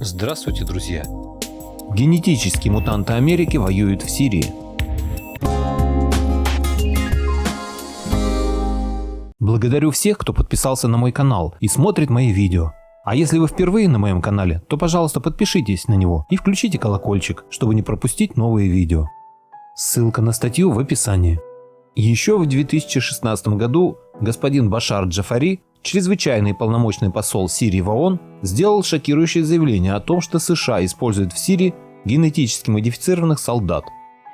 Здравствуйте, друзья! Генетические мутанты Америки воюют в Сирии. Благодарю всех, кто подписался на мой канал и смотрит мои видео. А если вы впервые на моем канале, то пожалуйста подпишитесь на него и включите колокольчик, чтобы не пропустить новые видео. Ссылка на статью в описании. Еще в 2016 году господин Башар Джафари, чрезвычайный полномочный посол Сирии в ООН, сделал шокирующее заявление о том, что США используют в Сирии генетически модифицированных солдат.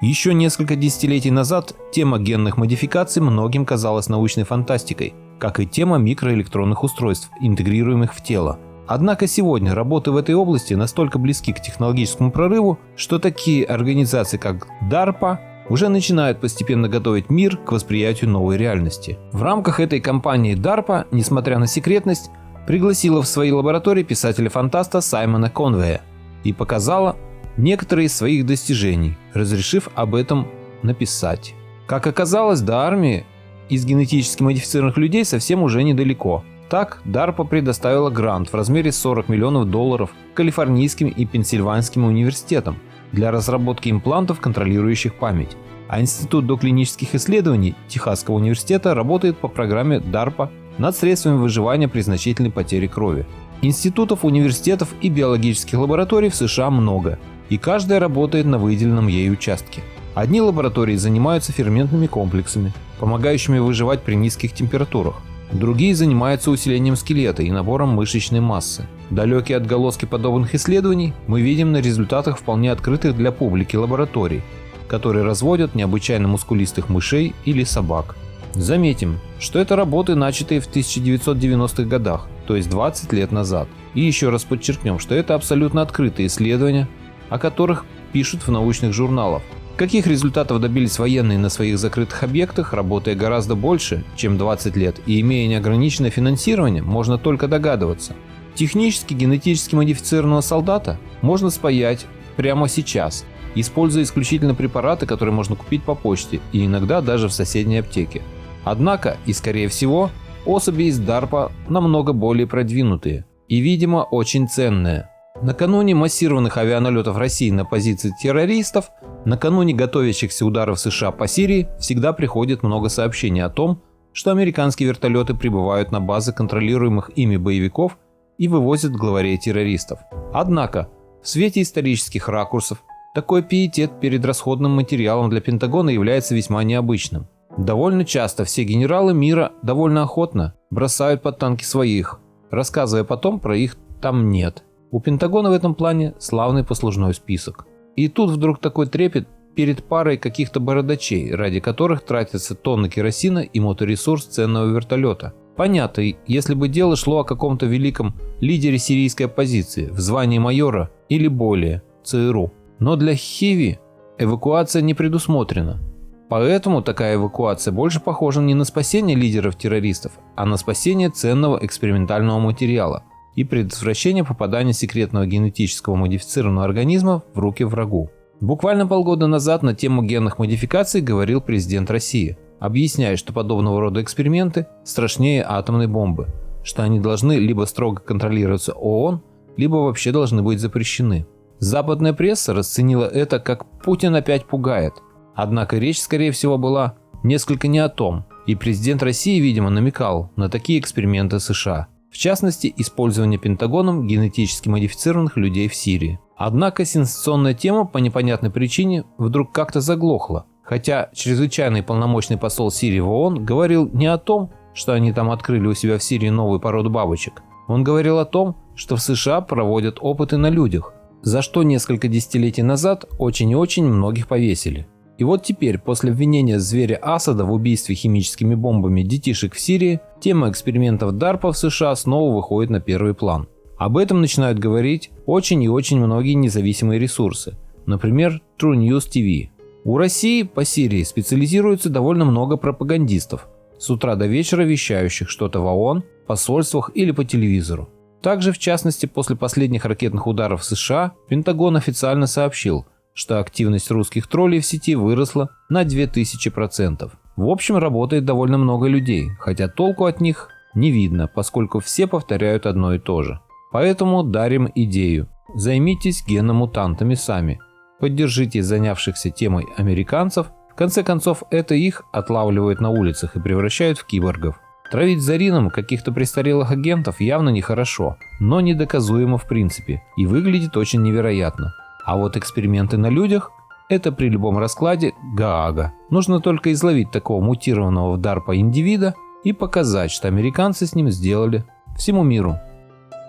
Еще несколько десятилетий назад тема генных модификаций многим казалась научной фантастикой, как и тема микроэлектронных устройств, интегрируемых в тело. Однако сегодня работы в этой области настолько близки к технологическому прорыву, что такие организации, как DARPA, уже начинают постепенно готовить мир к восприятию новой реальности. В рамках этой кампании DARPA, несмотря на секретность, пригласила в свои лаборатории писателя-фантаста Саймона Конвея и показала некоторые из своих достижений, разрешив об этом написать. Как оказалось, до армии из генетически модифицированных людей совсем уже недалеко. Так, DARPA предоставила грант в размере $40 миллионов калифорнийским и пенсильванским университетам для разработки имплантов, контролирующих память. А Институт доклинических исследований Техасского университета работает по программе DARPA над средствами выживания при значительной потере крови. Институтов, университетов и биологических лабораторий в США много, и каждая работает на выделенном ей участке. Одни лаборатории занимаются ферментными комплексами, помогающими выживать при низких температурах. Другие занимаются усилением скелета и набором мышечной массы. Далекие отголоски подобных исследований мы видим на результатах вполне открытых для публики лабораторий, которые разводят необычайно мускулистых мышей или собак. Заметим, что это работы, начатые в 1990-х годах, то есть 20 лет назад. И еще раз подчеркнем, что это абсолютно открытые исследования, о которых пишут в научных журналах. Каких результатов добились военные на своих закрытых объектах, работая гораздо больше, чем 20 лет и имея неограниченное финансирование, можно только догадываться. Технически генетически модифицированного солдата можно спаять прямо сейчас, используя исключительно препараты, которые можно купить по почте и иногда даже в соседней аптеке. Однако, и скорее всего, особи из DARPA намного более продвинутые и, видимо, очень ценные. Накануне массированных авианалетов России на позиции террористов, накануне готовящихся ударов США по Сирии, всегда приходит много сообщений о том, что американские вертолеты прибывают на базы контролируемых ими боевиков и вывозят главарей террористов. Однако, в свете исторических ракурсов, такой пиетет перед расходным материалом для Пентагона является весьма необычным. Довольно часто все генералы мира довольно охотно бросают под танки своих, рассказывая потом про их «там нет». У Пентагона в этом плане славный послужной список. И тут вдруг такой трепет перед парой каких-то бородачей, ради которых тратятся тонны керосина и моторесурс ценного вертолета. Понятно, если бы дело шло о каком-то великом лидере сирийской оппозиции в звании майора или более, ЦРУ. Но для Хиви эвакуация не предусмотрена. Поэтому такая эвакуация больше похожа не на спасение лидеров террористов, а на спасение ценного экспериментального материала и предотвращение попадания секретного генетического модифицированного организма в руки врагу. Буквально полгода назад на тему генных модификаций говорил президент России, объясняя, что подобного рода эксперименты страшнее атомной бомбы, что они должны либо строго контролироваться ООН, либо вообще должны быть запрещены. Западная пресса расценила это как «Путин опять пугает». Однако речь, скорее всего, была несколько не о том, и президент России, видимо, намекал на такие эксперименты США. В частности, использование Пентагоном генетически модифицированных людей в Сирии. Однако сенсационная тема по непонятной причине вдруг как-то заглохла, хотя чрезвычайный полномочный посол Сирии в ООН говорил не о том, что они там открыли у себя в Сирии новую породу бабочек. Он говорил о том, что в США проводят опыты на людях, за что несколько десятилетий назад очень и очень многих повесили. И вот теперь, после обвинения зверя Асада в убийстве химическими бомбами детишек в Сирии, тема экспериментов DARPA в США снова выходит на первый план. Об этом начинают говорить очень и очень многие независимые ресурсы, например, True News TV. У России по Сирии специализируется довольно много пропагандистов, с утра до вечера вещающих что-то в ООН, посольствах или по телевизору. Также, в частности, после последних ракетных ударов в США, Пентагон официально сообщил, что активность русских троллей в сети выросла на 2000%. В общем, работает довольно много людей, хотя толку от них не видно, поскольку все повторяют одно и то же. Поэтому дарим идею. займитесь геномутантами сами. Поддержите занявшихся темой американцев. В конце концов, это их отлавливают на улицах и превращают в киборгов. Травить Зорином каких-то престарелых агентов явно нехорошо, но недоказуемо в принципе и выглядит очень невероятно. А вот эксперименты на людях – это при любом раскладе Гаага. Нужно только изловить такого мутированного в DARPA индивида и показать, что американцы с ним сделали всему миру.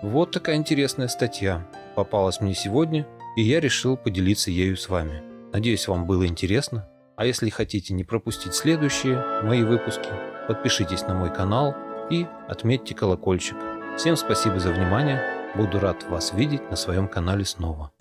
Вот такая интересная статья попалась мне сегодня, и я решил поделиться ею с вами. Надеюсь, вам было интересно. А если хотите не пропустить следующие мои выпуски, подпишитесь на мой канал и отметьте колокольчик. Всем спасибо за внимание. Буду рад вас видеть на своем канале снова.